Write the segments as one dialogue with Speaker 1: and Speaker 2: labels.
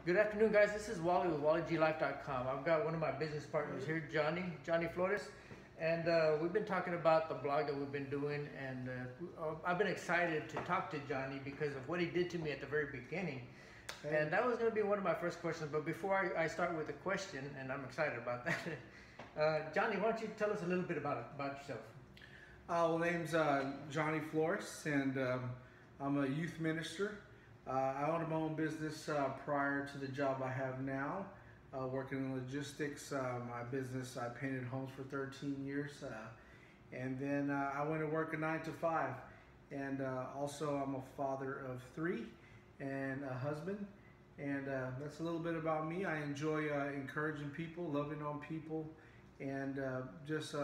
Speaker 1: Good afternoon, guys. This is Wally with WallyGLife.com. I've got one of my business partners here, Johnny Flores, and we've been talking about the blog that we've been doing, and I've been excited to talk to Johnny because of what he did to me at the very beginning.
Speaker 2: Hey.
Speaker 1: And that was going to be one of my first questions, but before I start with the question, and I'm excited about that, Johnny, why don't you tell us a little bit about yourself?
Speaker 2: Well, name's Johnny Flores, and I'm a youth minister. I owned my own business prior to the job I have now, working in logistics. My business, I painted homes for 13 years, and then I went to work a 9 to 5. And also, I'm a father of 3 and a husband. And that's a little bit about me. I enjoy encouraging people, loving on people, and just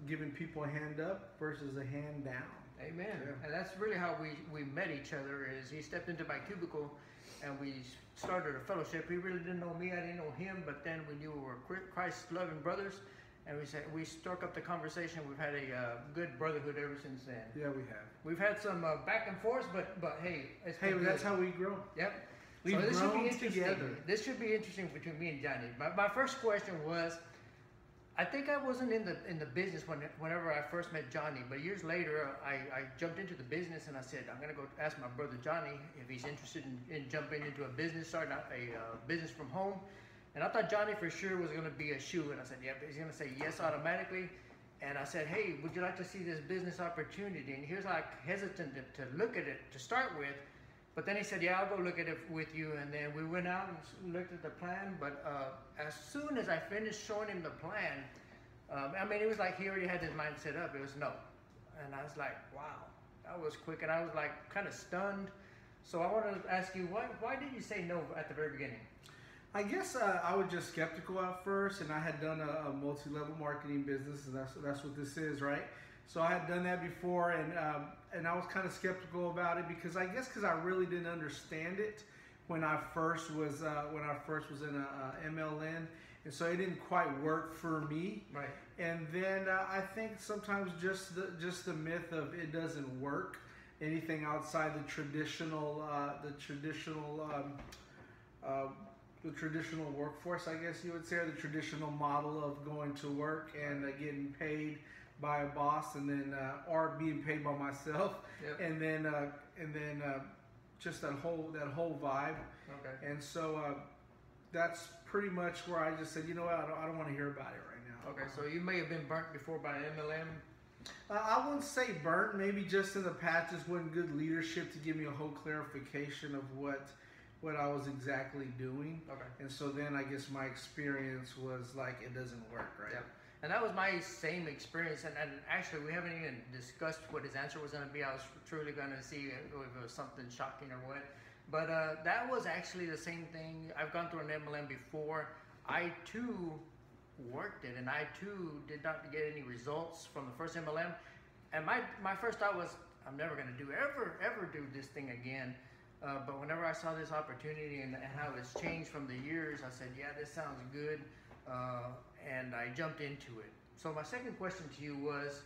Speaker 2: giving people a hand up versus a hand down.
Speaker 1: Amen.
Speaker 2: Yeah.
Speaker 1: And that's really how we met each other. Is he stepped into my cubicle and we started a fellowship. He really didn't know me, I didn't know him, but then we knew we were Christ-loving brothers, and we struck up the conversation. We've had a good brotherhood ever since then.
Speaker 2: Yeah, we have.
Speaker 1: We've had some back and forth, but hey,
Speaker 2: That's how we grow.
Speaker 1: Yep.
Speaker 2: We've
Speaker 1: this should be
Speaker 2: grown
Speaker 1: interesting.
Speaker 2: together.
Speaker 1: This should be interesting between me and Johnny. My first question was, I think I wasn't in the business whenever I first met Johnny, but years later I jumped into the business, and I said, I'm gonna go ask my brother Johnny if he's interested in jumping into a business, starting out a business from home. And I thought Johnny for sure was gonna be a shoe, and I said, yeah, he's gonna say yes automatically. And I said, hey, would you like to see this business opportunity? And he was like hesitant to look at it to start with. But then he said, yeah, I'll go look at it with you. And then we went out and looked at the plan. But as soon as I finished showing him the plan, I mean, it was like he already had his mind set up. It was no. And I was like, wow, that was quick. And I was like kind of stunned. So I wanted to ask you, why did you say no at the very beginning?
Speaker 2: I guess I was just skeptical at first, and I had done a multi-level marketing business, and that's what this is, right? So I had done that before, and I was kind of skeptical about it because I really didn't understand it when I first was in a MLM, and so it didn't quite work for me.
Speaker 1: Right. And
Speaker 2: then I think sometimes just the myth of it doesn't work, anything outside the traditional workforce, I guess you would say, or the traditional model of going to work and getting paid by a boss, and then or being paid by myself.
Speaker 1: Yep.
Speaker 2: and then just that whole vibe.
Speaker 1: Okay.
Speaker 2: And so that's pretty much where I just said, you know what, I don't want to hear about it right now.
Speaker 1: Okay, so you may have been burnt before by MLM.
Speaker 2: I wouldn't say burnt, maybe just in the past just wasn't good leadership to give me a whole clarification of what I was exactly doing.
Speaker 1: Okay.
Speaker 2: And so then I guess my experience was like, it doesn't work, right?
Speaker 1: Yep. And that was my same experience, and actually we haven't even discussed what his answer was going to be. I was truly going to see if it was something shocking or what. But that was actually the same thing. I've gone through an MLM before. I too worked it, and I too did not get any results from the first MLM. And my first thought was, I'm never going to ever do this thing again. But whenever I saw this opportunity and how it's changed from the years, I said, yeah, this sounds good. And I jumped into it. So my second question to you was,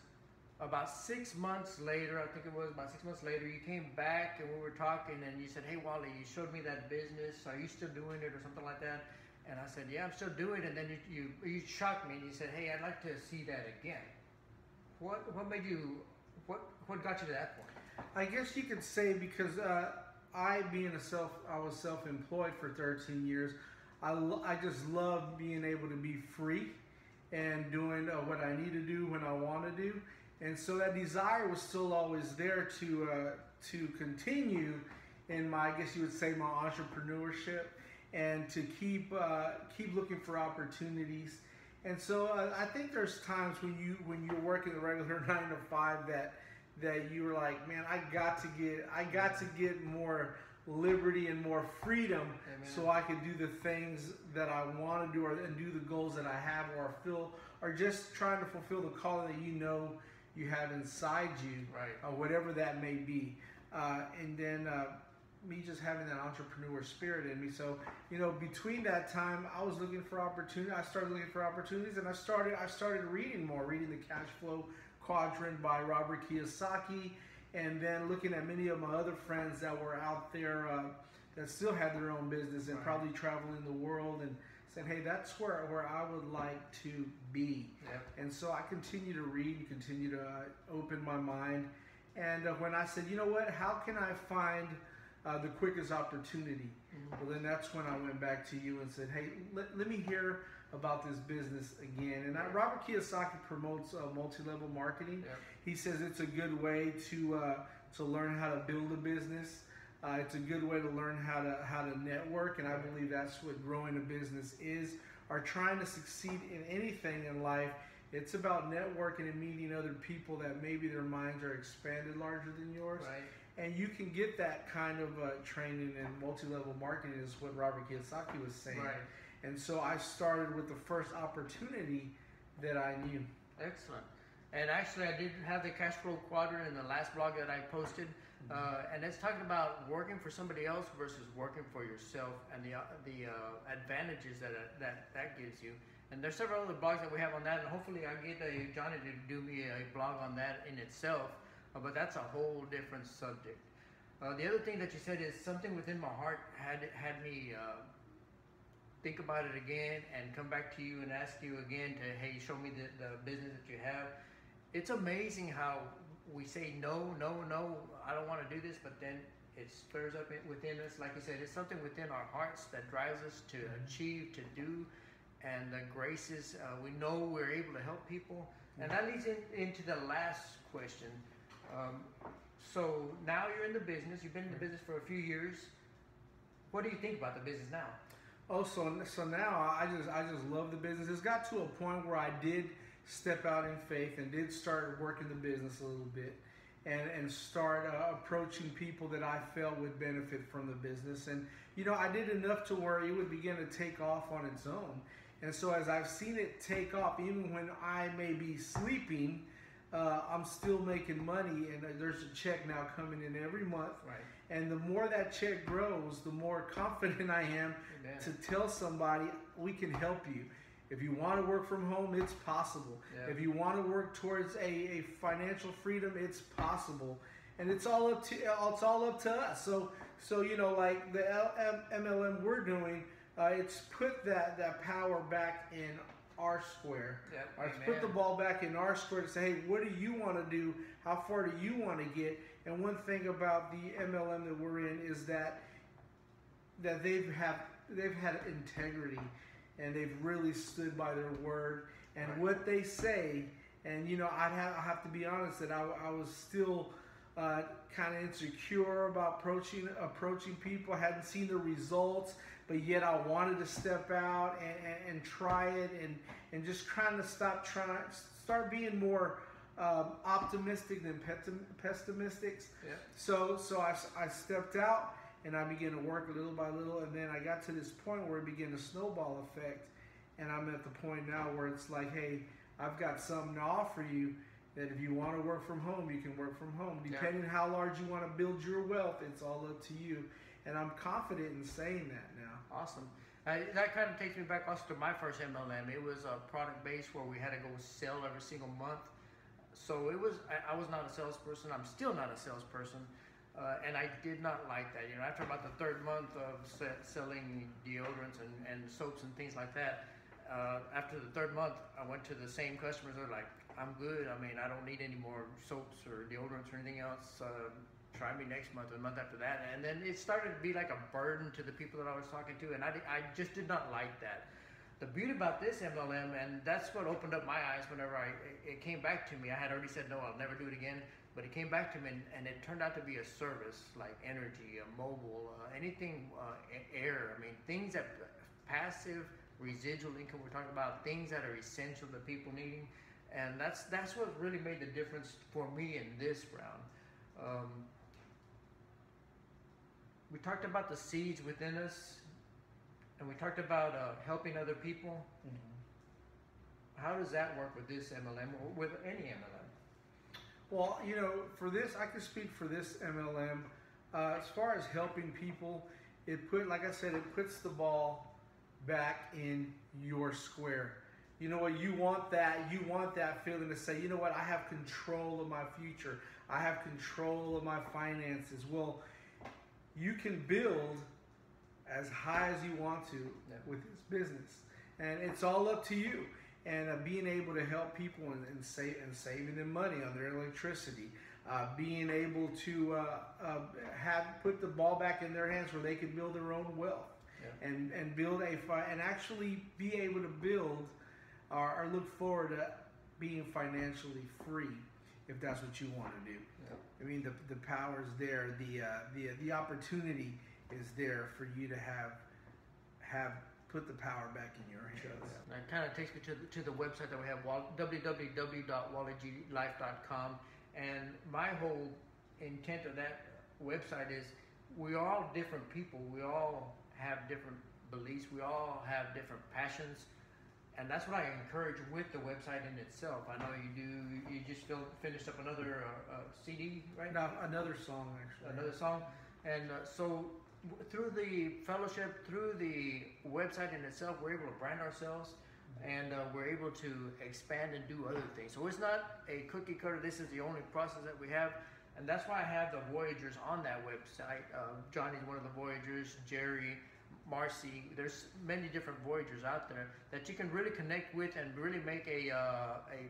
Speaker 1: about 6 months later, I think it was about 6 months later, you came back and we were talking, and you said, hey, Wally, you showed me that business. Are you still doing it or something like that? And I said, yeah, I'm still doing it. And then you shocked me and you said, hey, I'd like to see that again. What made you, what got you to that point?
Speaker 2: I guess you could say because I was self-employed for 13 years. I just love being able to be free and doing what I need to do when I want to do. And so that desire was still always there to continue in my, I guess you would say, my entrepreneurship, and to keep looking for opportunities. And so I think there's times when you're working the regular 9 to 5 that you were like, man, I got to get more liberty and more freedom.
Speaker 1: Amen.
Speaker 2: So I can do the things that I want to do, and do the goals that I have, or just trying to fulfill the calling that you have inside you,
Speaker 1: right?
Speaker 2: Whatever that may be. And then me just having that entrepreneur spirit in me. So, between that time, I was looking for opportunity. I started looking for opportunities, and I started reading the Cash Flow Quadrant by Robert Kiyosaki, and then looking at many of my other friends that were out there that still had their own business and
Speaker 1: Right.
Speaker 2: probably traveling the world and said, hey, that's where I would like to be.
Speaker 1: Yep.
Speaker 2: And so I continue to read and continue to open my mind. And when I said, you know what, how can I find the quickest opportunity?
Speaker 1: Mm-hmm.
Speaker 2: Well, then that's when I went back to you and said, hey, let me hear about this business again. And Robert Kiyosaki promotes multi-level marketing.
Speaker 1: Yep.
Speaker 2: He says it's a good way to learn how to build a business. It's a good way to learn how to network, and I believe that's what growing a business is, or trying to succeed in anything in life. It's about networking and meeting other people that maybe their minds are expanded larger than yours.
Speaker 1: Right.
Speaker 2: And you can get that kind of training in multi-level marketing, is what Robert Kiyosaki was saying.
Speaker 1: Right.
Speaker 2: And so I started with the first opportunity that I knew.
Speaker 1: Excellent. And actually, I did have the cash flow quadrant in the last blog that I posted. And it's talking about working for somebody else versus working for yourself, and the advantages that gives you. And there's several other blogs that we have on that, and hopefully I'll get Johnny to do me a blog on that in itself. But that's a whole different subject. The other thing that you said is something within my heart had me think about it again and come back to you and ask you again to, hey, show me the business that you have. It's amazing how we say no, I don't want to do this, but then it stirs up within us. Like you said, it's something within our hearts that drives us to achieve, to do, and the graces. We know we're able to help people. And that leads into the last question. So now you're in the business. You've been in the business for a few years. What do you think about the business now?
Speaker 2: Oh, so now I just love the business. It's got to a point where I did step out in faith and did start working the business a little bit, and start approaching people that I felt would benefit from the business. And you know, I did enough to where it would begin to take off on its own. And so as I've seen it take off, even when I may be sleeping, I'm still making money, and there's a check now coming in every month.
Speaker 1: Right.
Speaker 2: And the more that check grows, the more confident I am
Speaker 1: Amen.
Speaker 2: to tell somebody, we can help you. If you want to work from home, it's possible.
Speaker 1: Yeah.
Speaker 2: If you want to work towards a financial freedom, it's possible. And it's all up to us. So you know, like the MLM we're doing, it's put that power back in our square.
Speaker 1: Yep.
Speaker 2: It's
Speaker 1: Amen.
Speaker 2: put the ball back in our square to say, hey, what do you want to do? How far do you want to get? And one thing about the MLM that we're in is that they've had integrity, and they've really stood by their word and
Speaker 1: Right.
Speaker 2: what they say. And you know, I have to be honest that I was still kind of insecure about approaching people. I hadn't seen the results, but yet I wanted to step out and try it, and just trying to start being more optimistic than pessimistic.
Speaker 1: Yeah.
Speaker 2: So I stepped out, and I began to work little by little, and then I got to this point where it began to snowball effect, and I'm at the point now where it's like, hey, I've got something to offer you, that if you want to work from home, you can work from home. Depending how large you want to build your wealth, it's all up to you. And I'm confident in saying that now.
Speaker 1: Awesome. That kind of takes me back also to my first MLM. It was a product base where we had to go sell every single month. So I was not a salesperson. I'm still not a salesperson. And I did not like that. You know, after about the third month of selling deodorants and soaps and things like that, after the third month, I went to the same customers. They're like, I'm good. I mean, I don't need any more soaps or deodorants or anything else. Try me next month or the month after that. And then it started to be like a burden to the people that I was talking to. And I just did not like that. The beauty about this MLM, and that's what opened up my eyes whenever it came back to me. I had already said, no, I'll never do it again. But it came back to me, and it turned out to be a service like energy, mobile, anything, air. I mean, things that passive residual income. We're talking about things that are essential to people needing, and that's what really made the difference for me in this round. We talked about the seeds within us, and we talked about helping other people. Mm-hmm. How does that work with this MLM or with any MLM?
Speaker 2: Well, you know, for this, I can speak for this MLM. As far as helping people, like I said, it puts the ball back in your square. You know what? You want that feeling to say, you know what? I have control of my future. I have control of my finances. Well, you can build as high as you want to
Speaker 1: Yeah.
Speaker 2: with his business, and it's all up to you. And being able to help people and saving them money on their electricity, being able to put the ball back in their hands where they can build their own wealth,
Speaker 1: Yeah.
Speaker 2: and build and actually be able to build or look forward to being financially free, if that's what you want to do.
Speaker 1: Yeah.
Speaker 2: I mean, the power is there, the opportunity is there for you to have put the power back in your hands.
Speaker 1: That kind of takes me to the website that we have, www.wallyglife.com. And my whole intent of that website is we're all different people. We all have different beliefs. We all have different passions. And that's what I encourage with the website in itself. I know you just finished up another CD, right?
Speaker 2: Now, another song, actually.
Speaker 1: Another song. And so through the fellowship, through the website in itself, we're able to brand ourselves, and we're able to expand and do other things. So it's not a cookie cutter. This is the only process that we have, and that's why I have the Voyagers on that website. Johnny's one of the Voyagers, Jerry, Marcy. There's many different Voyagers out there that you can really connect with and really make a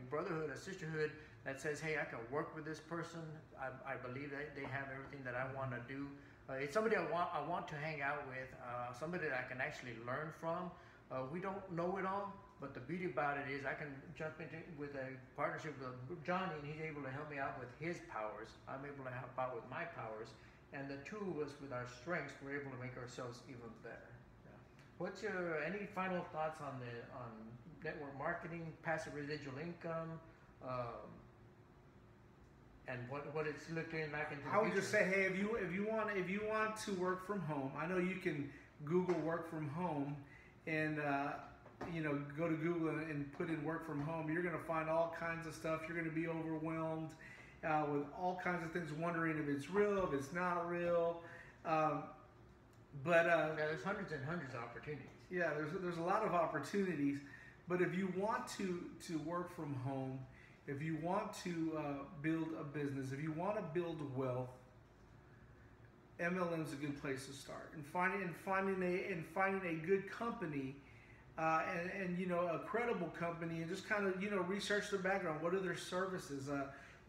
Speaker 1: brotherhood, a sisterhood that says, hey, I can work with this person. I believe that they have everything that I want to do. It's somebody I want to hang out with, somebody that I can actually learn from. We don't know it all, but the beauty about it is I can jump into with a partnership with Johnny, and he's able to help me out with his powers. I'm able to help out with my powers, and the two of us with our strengths, we're able to make ourselves even better.
Speaker 2: Yeah.
Speaker 1: What's any final thoughts on network marketing, passive residual income? And what it's looking like in the future.
Speaker 2: I would just say, hey, if you want to work from home, I know you can Google work from home, and go to Google and put in work from home. You're going to find all kinds of stuff. You're going to be overwhelmed with all kinds of things, wondering if it's real, if it's not real.
Speaker 1: There's hundreds and hundreds of opportunities.
Speaker 2: Yeah, there's a lot of opportunities, but if you want to work from home, if you want to build a business, if you want to build wealth, MLM is a good place to start. And finding a good company, and a credible company, and just kind of research their background. What are their services?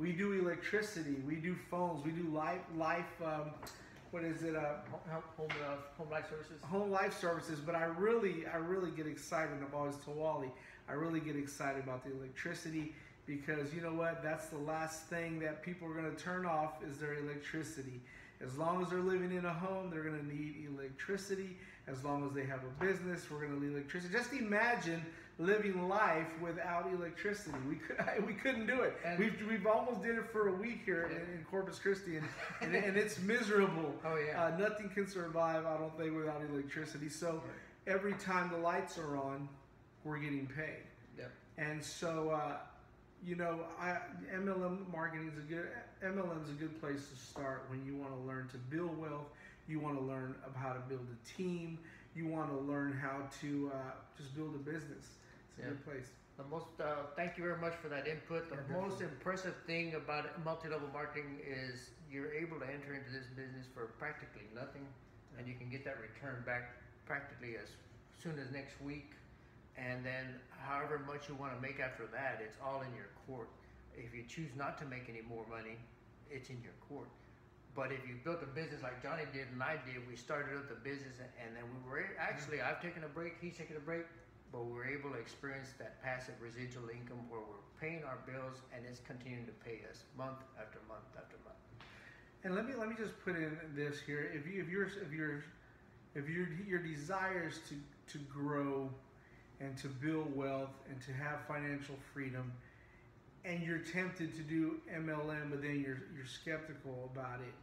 Speaker 2: We do electricity, we do phones, we do life. What is it?
Speaker 1: Home life services.
Speaker 2: Home life services. But I really get excited. I've always told Wally, I really get excited about the electricity. Because you know what? That's the last thing that people are going to turn off is their electricity. As long as they're living in a home, they're going to need electricity. As long as they have a business, we're going to need electricity. Just imagine living life without electricity. We couldn't do it.
Speaker 1: And
Speaker 2: we've almost did it for a week here in Corpus Christi, and it's miserable.
Speaker 1: Oh yeah.
Speaker 2: Nothing can survive, I don't think, without electricity. So every time the lights are on, we're getting paid.
Speaker 1: Yep.
Speaker 2: And so. MLM marketing is MLM is a good place to start when you want to learn to build wealth. You want to learn about how to build a team. You want to learn how to just build a business. It's a good place.
Speaker 1: Thank you very much for that input. The most impressive thing about multi-level marketing is you're able to enter into this business for practically nothing, and you can get that return back practically as soon as next week. And then however much you want to make after that, it's all in your court. If you choose not to make any more money, it's in your court. But if you built a business like Johnny did and I did, we started up the business, and then we were actually, I've taken a break, he's taken a break, but we were able to experience that passive residual income where we're paying our bills and it's continuing to pay us month after month after month.
Speaker 2: And let me just put in this here. If your desires to grow and to build wealth and to have financial freedom, and you're tempted to do MLM, but then you're skeptical about it,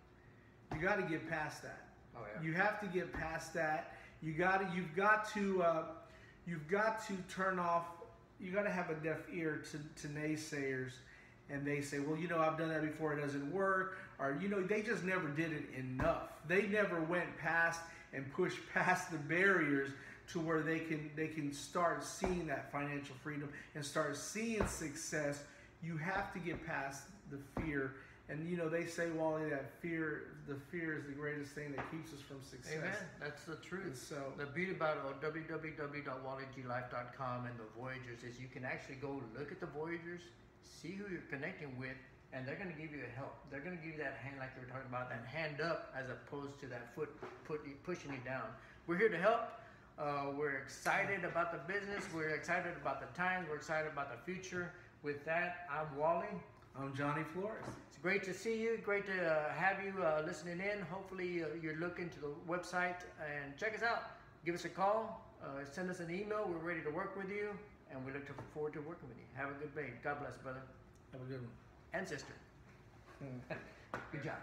Speaker 2: you got to get past that.
Speaker 1: Oh yeah.
Speaker 2: You have to get past that. You've got to turn off. You got to have a deaf ear to naysayers, and they say, well, I've done that before, it doesn't work, or they just never did it enough. They never went past and pushed past the barriers to where they can start seeing that financial freedom and start seeing success. You have to get past the fear And you know, they say, Wally, that the fear is the greatest thing that keeps us from success.
Speaker 1: Amen. That's the truth.
Speaker 2: And so
Speaker 1: the beauty about www.wallyglife.com and the Voyagers is you can actually go look at the Voyagers, see who you're connecting with, and they're going to give you a help. They're going to give you that hand, like you were talking about, that hand up, as opposed to that foot pushing you down. We're here to help. We're excited about the business. We're excited about the times. We're excited about the future. With that, I'm Wally.
Speaker 2: I'm Johnny Flores.
Speaker 1: It's great to see you. Great to have you listening in. Hopefully, you're looking to the website and check us out. Give us a call. Send us an email. We're ready to work with you, and we look forward to working with you. Have a good day. God bless, brother.
Speaker 2: Have a good one.
Speaker 1: And sister. Good job.